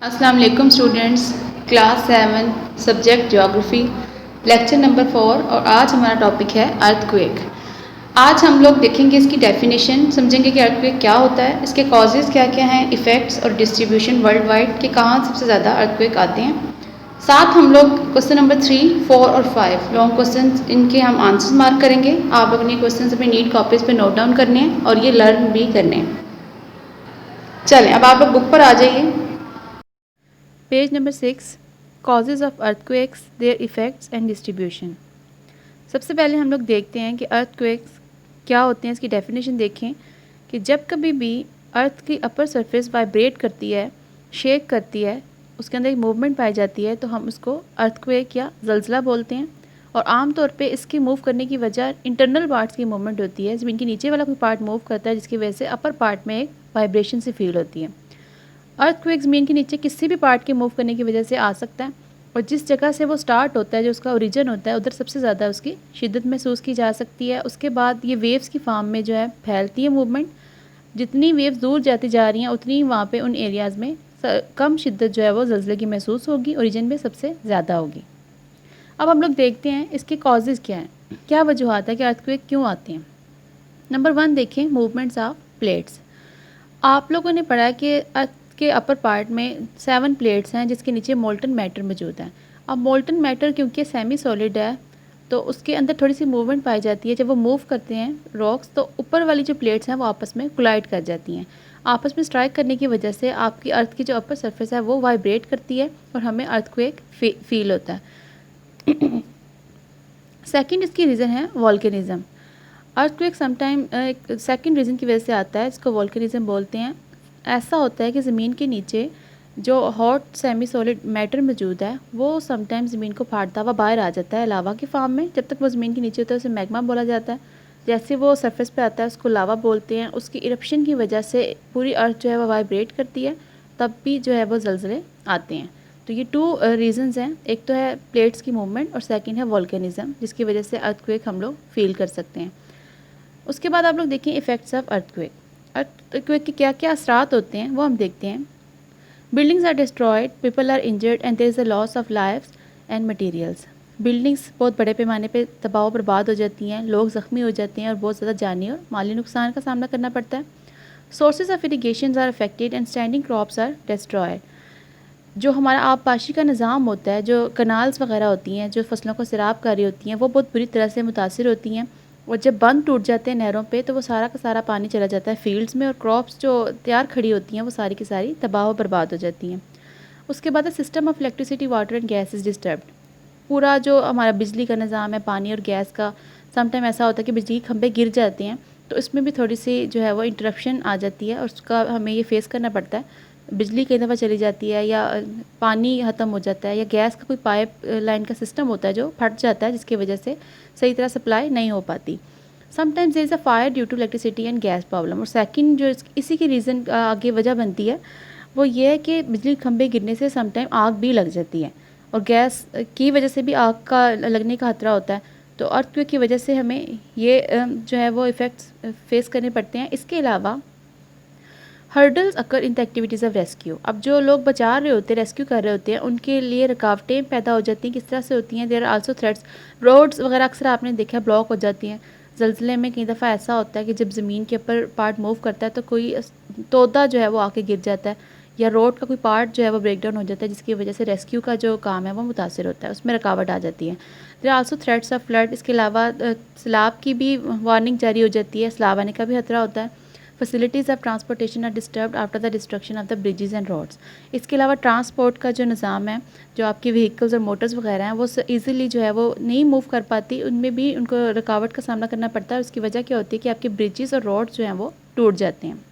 अस्सलाम वालेकुम students, class 7 subject geography, lecture number 4। और आज हमारा टॉपिक है अर्थक्वेक। आज हम लोग देखेंगे इसकी डेफिनेशन, समझेंगे कि अर्थक्वेक क्या होता है, इसके कॉजेज़ क्या क्या हैं, इफ़ेक्ट्स और डिस्ट्रीब्यूशन वर्ल्ड वाइड के कहाँ सबसे ज़्यादा अर्थक्वेक आते हैं। साथ हम लोग क्वेश्चन नंबर 3, 4 और 5 लॉन्ग क्वेश्चन, इनके हम आंसर मार्क करेंगे। आप लोगों ने क्वेश्चन अपनी नीट कॉपीज़ पे नोट डाउन करने हैं और ये लर्न भी करने हैं। चलें, अब आप लोग बुक पर आ जाइए। Page number 6, causes of earthquakes, their effects and distribution. सबसे पहले हम लोग देखते हैं कि अर्थक्वेक्स क्या होते हैं। इसकी डेफिनेशन देखें कि जब कभी भी अर्थ की अपर सरफेस वाइब्रेट करती है, शेक करती है, उसके अंदर एक मूवमेंट पाई जाती है, तो हम उसको अर्थक्वेक या ज़लज़ला बोलते हैं। और आम तौर पे इसके मूव करने की वजह इंटरनल पार्ट्स की मूवमेंट होती है। ज़मीन के नीचे वाला कोई पार्ट मूव करता है, जिसकी वजह से अपर पार्ट में एक वाइब्रेशन सी फील होती है। अर्थक्वेक ज़मीन के नीचे किसी भी पार्ट के मूव करने की वजह से आ सकता है, और जिस जगह से वो स्टार्ट होता है, जो उसका ओरिजिन होता है, उधर सबसे ज़्यादा उसकी शिद्दत महसूस की जा सकती है। उसके बाद ये वेव्स की फॉर्म में जो है फैलती है मूवमेंट। जितनी वेव्स दूर जाती जा रही हैं, उतनी वहाँ पे उन एरियाज़ में कम शिद्दत जो है वो ज़लज़ले की महसूस होगी, ओरिजिन में सबसे ज़्यादा होगी। अब हम लोग देखते हैं इसके कॉजेज़ क्या हैं, क्या वजूहत है कि अर्थक्वेक क्यों आते हैं। नंबर 1 देखें, मूवमेंट्स ऑफ प्लेट्स। आप लोगों ने पढ़ा है कि अर्थ के अपर पार्ट में 7 प्लेट्स हैं, जिसके नीचे मोल्टन मैटर मौजूद है। अब मोल्टन मैटर क्योंकि सेमी सॉलिड है, तो उसके अंदर थोड़ी सी मूवमेंट पाई जाती है। जब वो मूव करते हैं रॉक्स, तो ऊपर वाली जो प्लेट्स हैं वो आपस में कोलाइड कर जाती हैं। आपस में स्ट्राइक करने की वजह से आपकी अर्थ की जो अपर सरफेस है वो वाइब्रेट करती है और हमें अर्थक्वेक फील होता है। सेकंड इसकी रीज़न है वॉल्केनिज्म। अर्थक्वेक समटाइम एक सेकंड रीज़न की वजह से आता है, इसको वॉल्केनिज्म बोलते हैं। ऐसा होता है कि ज़मीन के नीचे जो हॉट सेमी सॉलिड मैटर मौजूद है, वो समटाइम ज़मीन को फाड़ता हुआ बाहर आ जाता है लावा की फॉर्म में। जब तक वो ज़मीन के नीचे होता है उसे मैग्मा बोला जाता है। जैसे वो सरफेस पे आता है उसको लावा बोलते हैं। उसकी इरप्शन की वजह से पूरी अर्थ जो है वो वाइब्रेट करती है, तब भी जो है वो ज़लज़ले आते हैं। तो ये 2 रीज़न्स हैं, एक तो है प्लेट्स की मूवमेंट और सेकंड है वॉल्केनिज्म, जिसकी वजह से अर्थक्वेक हम लोग फील कर सकते हैं। उसके बाद आप लोग देखें इफ़ेक्ट्स ऑफ अर्थक्वेक। अर्थक्वेक के क्या क्या असरात होते हैं वो हम देखते हैं। Buildings are destroyed, people are injured and there is a loss of lifes and materials. Buildings बहुत बड़े पैमाने पे तबाह बर्बाद हो जाती हैं, लोग ज़ख्मी हो जाते हैं और बहुत ज़्यादा जानी और माली नुकसान का सामना करना पड़ता है। Sources of irrigation are affected and standing crops are destroyed. जो हमारा आबपाशी का निज़ाम होता है, जो कनाल्स वगैरह होती हैं, जो फसलों को सैराब कर रही होती हैं, वो बहुत बुरी तरह से मुतासिर होती हैं। और जब बंद टूट जाते हैं नहरों पे, तो वो सारा का सारा पानी चला जाता है फील्ड्स में, और क्रॉप्स जो तैयार खड़ी होती हैं वो सारी की सारी तबाह व बर्बाद हो जाती हैं। उसके बाद system of electricity, water and gas is disturbed. पूरा जो हमारा बिजली का निज़ाम है, पानी और गैस का, समटाइम ऐसा होता है कि बिजली के खंभे गिर जाते हैं, तो इसमें भी थोड़ी सी जो है वो इंटरप्शन आ जाती है और उसका हमें ये फेस करना पड़ता है। बिजली कई दफ़ा चली जाती है, या पानी ख़त्म हो जाता है, या गैस का कोई पाइप लाइन का सिस्टम होता है जो फट जाता है, जिसकी वजह से सही तरह सप्लाई नहीं हो पाती। Sometimes there is a fire due to electricity and gas problem. और सेकंड जो इसी की रीज़न आगे वजह बनती है, वो ये है कि बिजली के खंभे गिरने से समटाइम आग भी लग जाती है, और गैस की वजह से भी आग का लगने का खतरा होता है। तो अर्थक्वेक की वजह से हमें ये जो है वो इफ़ेक्ट्स फेस करने पड़ते हैं। इसके अलावा hurdles occur in the activities of rescue. अब जो लोग बचा रहे होते हैं, रेस्क्यू कर रहे होते हैं, उनके लिए रुकावटें पैदा हो जाती हैं। किस तरह से होती हैं? There are also threats. Roads वगैरह अक्सर आपने देखा ब्लॉक हो जाती हैं। ज़लज़ले में कई दफ़ा ऐसा होता है कि जब ज़मीन के ऊपर पार्ट मूव करता है, तो कोई तोदा जो है वो आके गिर जाता है, या रोड का कोई पार्ट जो है वो ब्रेक डाउन हो जाता है, जिसकी वजह से रेस्क्यू का जो काम है वो मुतासर होता है, उसमें रुकावट आ जाती है। There are also threats of flood. इसके अलावा सैलाब की भी वार्निंग जारी हो जाती है, सैलाब आने का भी खतरा होता है। Facilities of transportation are disturbed after the destruction of the bridges and roads. इसके अलावा ट्रांसपोर्ट का जो निज़ाम है, जो आपकी व्हीकल्स और मोटर्स वगैरह हैं, वो ईज़िली जो है वो नहीं मूव कर पाती, उनमें भी उनको रुकावट का सामना करना पड़ता है। उसकी वजह क्या होती है कि आपके ब्रिजेज़ और रोड्स जो हैं वो टूट जाते हैं।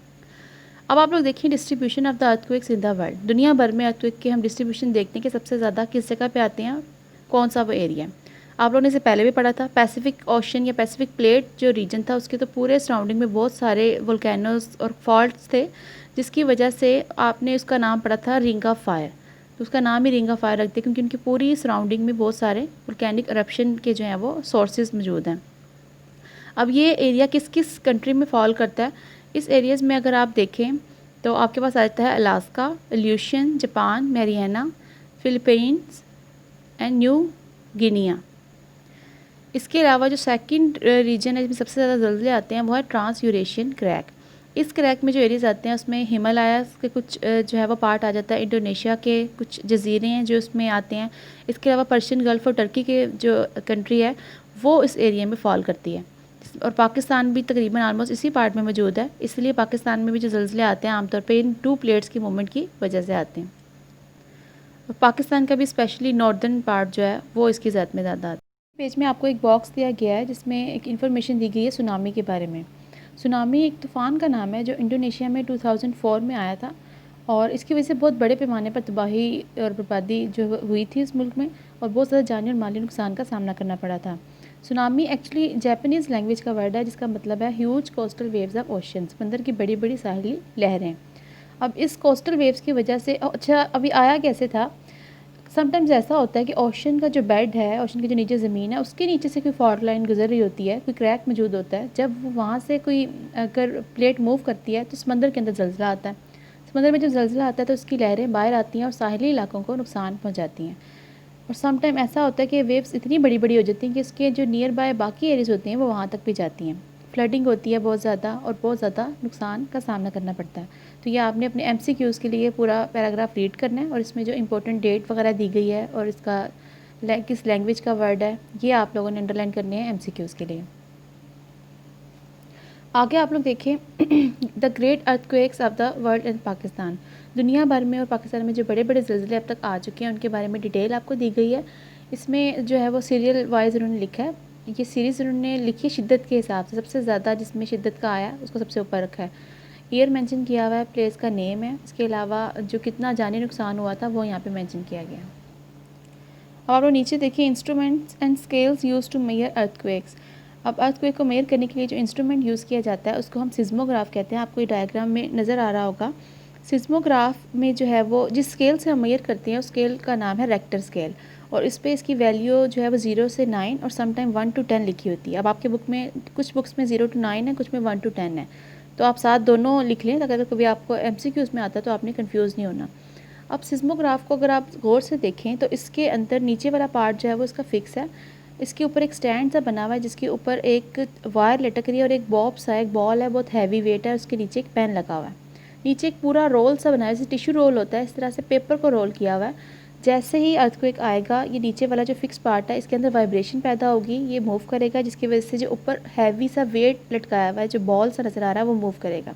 अब आप लोग देखिए distribution of the earthquakes in the world. दुनिया भर में अर्थक्वेक के हम डिस्ट्रीब्यूशन देखते हैं कि सबसे ज़्यादा किस जगह पे आते हैं, कौन सा वो एरिया है। आप लोगों ने इसे पहले भी पढ़ा था, पैसिफिक ओशन या पैसिफिक प्लेट जो रीजन था, उसके तो पूरे सराउंडिंग में बहुत सारे वोल्केनोज और फॉल्ट्स थे, जिसकी वजह से आपने उसका नाम पढ़ा था रिंग ऑफ फायर। तो उसका नाम ही रिंग ऑफ फायर रखते हैं, क्योंकि उनकी पूरी सराउंडिंग में बहुत सारे वोल्केनिक eruption के जो हैं वो सोर्सेज मौजूद हैं। अब ये एरिया किस किस कंट्री में फॉल करता है? इस एरियाज़ में अगर आप देखें तो आपके पास आता है Alaska, Aleutian, Japan, Mariana, Philippines and New Guinea. इसके अलावा जो सेकंड रीजन है जिसमें सबसे ज़्यादा ज़लज़ले आते हैं वो है ट्रांस यूरेशियन क्रैक। इस क्रैक में जो एरियाज आते हैं उसमें हिमालयाज़ के कुछ जो है वो पार्ट आ जाता है, इंडोनेशिया के कुछ जजीरे हैं जो उसमें आते हैं। इसके अलावा पर्शियन गल्फ़ और टर्की के जो कंट्री है वो इस एरिया में फॉल करती है, और पाकिस्तान भी तकरीबन आलमोस्ट इसी पार्ट में मौजूद है। इसलिए पाकिस्तान में भी जो ज़लज़ले आते हैं आमतौर पर इन 2 प्लेट्स की मूवमेंट की वजह से आते हैं। और पाकिस्तान का भी स्पेशली नॉर्दर्न पार्ट जो है वो इसकी ज़द में ज़्यादा आता है। पेज में आपको एक बॉक्स दिया गया है जिसमें एक इन्फॉर्मेशन दी गई है सुनामी के बारे में। सुनामी एक तूफ़ान का नाम है जो इंडोनेशिया में 2004 में आया था, और इसकी वजह से बहुत बड़े पैमाने पर तबाही और बर्बादी जो हुई थी इस मुल्क में, और बहुत ज़्यादा जानी और माली नुकसान का सामना करना पड़ा था। सुनामी एक्चुअली जापानीज़ लैंग्वेज का वर्ड है जिसका मतलब है huge coastal waves of ocean, समंदर की बड़ी बड़ी साहिली लहरें। अब इस कोस्टल वेव्स की वजह से अच्छा अभी आया कैसे था, समटाइम्स ऐसा होता है कि ओशन का जो बेड है, ओशन के जो नीचे ज़मीन है उसके नीचे से कोई फॉल्ट लाइन गुजर रही होती है, कोई क्रैक मौजूद होता है। जब वो वहाँ से कोई अगर प्लेट मूव करती है तो समंदर के अंदर ज़लज़ला आता है। समंदर में जब ज़लज़ला आता है तो उसकी लहरें बाहर आती हैं और साहिली इलाकों को नुकसान पहुँचाती हैं। और सम टाइम ऐसा होता है कि वेव्स इतनी बड़ी बड़ी हो जाती हैं कि इसके जो नियर बाय बाकी एरियाज़ होती हैं वो वहाँ तक भी जाती हैं। फ्लडिंग होती है बहुत ज़्यादा और बहुत ज़्यादा नुकसान का सामना करना पड़ता है। तो ये आपने अपने MCQs के लिए पूरा पैराग्राफ रीड करना है, और इसमें जो इंपॉर्टेंट डेट वगैरह दी गई है और इसका किस लैंग्वेज का वर्ड है ये आप लोगों ने अंडरलाइन करने हैं MCQs के लिए। आगे आप लोग देखें the great earthquakes of the world in Pakistan. दुनिया भर में और पाकिस्तान में जो बड़े बड़े ज़लज़ले अब तक आ चुके हैं उनके बारे में डिटेल आपको दी गई है। इसमें जो है वो सीरियल वाइज उन्होंने लिखा है। ये सीरीज़ उन्होंने लिखी है शिद्दत के हिसाब से, सबसे ज़्यादा जिसमें शिद्दत का आया उसको सबसे ऊपर रखा है। ईयर मेंशन किया हुआ है, प्लेस का नेम है, इसके अलावा जो कितना जानी नुकसान हुआ था वो यहाँ पे मेंशन किया गया। अब आप लोग नीचे देखिए instruments and scales use to measure earthquakes. अब अर्थक्वेक को मेजर करने के लिए जो इंस्ट्रूमेंट यूज़ किया जाता है उसको हम सिस्मोग्राफ कहते हैं। आपको ये डायग्राम में नज़र आ रहा होगा। सिस्मोग्राफ में जो है वो जिस स्केल से हम मेजर करते हैं उस स्केल का नाम है रेक्टर स्केल, और इस पर इसकी वैल्यू जो है वो 0 से 9 और समटाइम 1 to 10 लिखी होती है। अब आपके बुक में कुछ बुक्स में 0 to 9 है, कुछ में 1 to 10 है, तो आप साथ दोनों लिख लें अगर कभी आपको MCQs में आता है तो आपने कंफ्यूज नहीं होना। अब सिस्मोग्राफ को अगर आप गौर से देखें तो इसके अंदर नीचे वाला पार्ट जो है वो इसका फिक्स है। इसके ऊपर एक स्टैंड सा बना हुआ है जिसके ऊपर एक वायर लटक रही है और एक बॉब सा एक बॉल है, बहुत हैवी वेट है, उसके नीचे एक पेन लगा हुआ है। नीचे एक पूरा रोल सा बना है, जैसे टिश्यू रोल होता है इस तरह से पेपर को रोल किया हुआ है। जैसे ही अर्थक्वेक आएगा ये नीचे वाला जो फिक्स पार्ट है इसके अंदर वाइब्रेशन पैदा होगी, ये मूव करेगा, जिसकी वजह से जो ऊपर हैवी सा वेट लटकाया हुआ है जो बॉल सा नज़र आ रहा है वो मूव करेगा।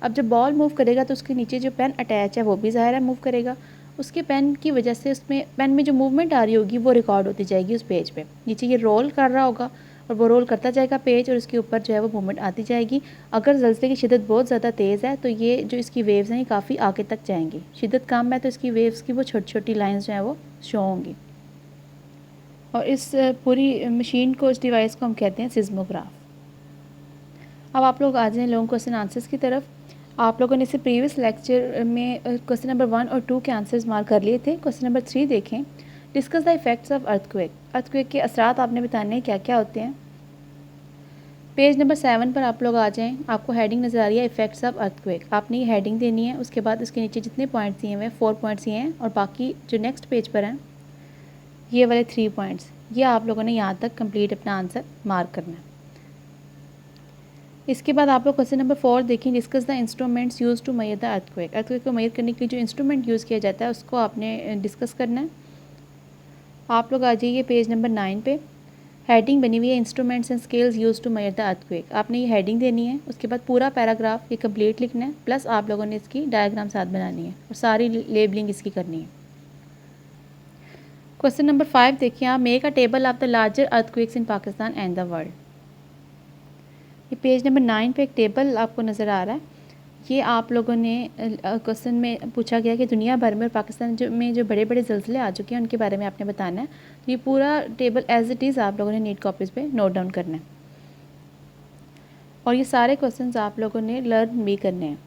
अब जब बॉल मूव करेगा तो उसके नीचे जो पेन अटैच है वो भी ज़ाहिर है मूव करेगा। उसके पेन की वजह से उसमें पेन में जो मूवमेंट आ रही होगी वो रिकॉर्ड होती जाएगी उस पेज पे। नीचे ये रोल कर रहा होगा और वो रोल करता जाएगा पेज, और उसके ऊपर जो है वो मूवमेंट आती जाएगी। अगर ज़लज़ले की शिद्दत बहुत ज़्यादा तेज़ है तो ये जो इसकी वेव्स हैं ये काफ़ी आगे तक जाएंगी। शिद्दत कम है तो इसकी वेव्स की वो छोटी छोटी लाइन्स जो हैं वो शो होंगी। और इस पूरी मशीन को, इस डिवाइस को हम कहते हैं सिस्मोग्राफ। अब आप लोग आ जाएँ लोगों क्वेश्चन आंसर्स की तरफ। आप लोगों ने इसे प्रीवियस लेक्चर में क्वेश्चन नंबर 1 और 2 के आंसर्स मार्क कर लिए थे। क्वेश्चन नंबर 3 देखें, discuss the effects of earthquake. Earthquake के असरात आपने बताने हैं क्या क्या होते हैं। पेज नंबर 7 पर आप लोग आ जाएं। आपको हेडिंग नज़र आ रही है इफेक्ट्स ऑफ अर्थक्वेक, आपने ये हेडिंग देनी है। उसके बाद इसके नीचे जितने पॉइंट्स दिए हुए हैं 4 पॉइंट्स ये हैं, और बाकी जो नेक्स्ट पेज पर हैं ये वाले 3 पॉइंट्स, ये आप लोगों ने यहाँ तक कंप्लीट अपना आंसर मार्क करना है। इसके बाद आप लोग क्वेश्चन नंबर 4 देखें, discuss the instruments use to measure the earthquake. Earthquake को मेजर करने के लिए जो इंस्ट्रूमेंट यूज़ किया जाता है उसको आपने डिस्कस करना है। आप लोग आ जाइए पेज नंबर 9 पे। हेडिंग बनी हुई है instruments and scales use to measure the earthquake. आपने ये हेडिंग देनी है, उसके बाद पूरा पैराग्राफ ये कंप्लीट लिखना है, प्लस आप लोगों ने इसकी डायग्राम साथ बनानी है और सारी लेबलिंग इसकी करनी है। क्वेश्चन नंबर 5 देखिए आप, make a table of the larger earthquakes in Pakistan and the world. ये पेज नंबर 9 पे एक टेबल आपको नज़र आ रहा है। ये आप लोगों ने क्वेश्चन में पूछा गया कि दुनिया भर में और पाकिस्तान में जो बड़े बड़े ज़लज़ले आ चुके हैं उनके बारे में आपने बताना है। तो ये पूरा टेबल एज इट इज़ आप लोगों ने नीट कॉपीज़ पे नोट डाउन करना है, और ये सारे क्वेश्चंस आप लोगों ने लर्न भी करने हैं।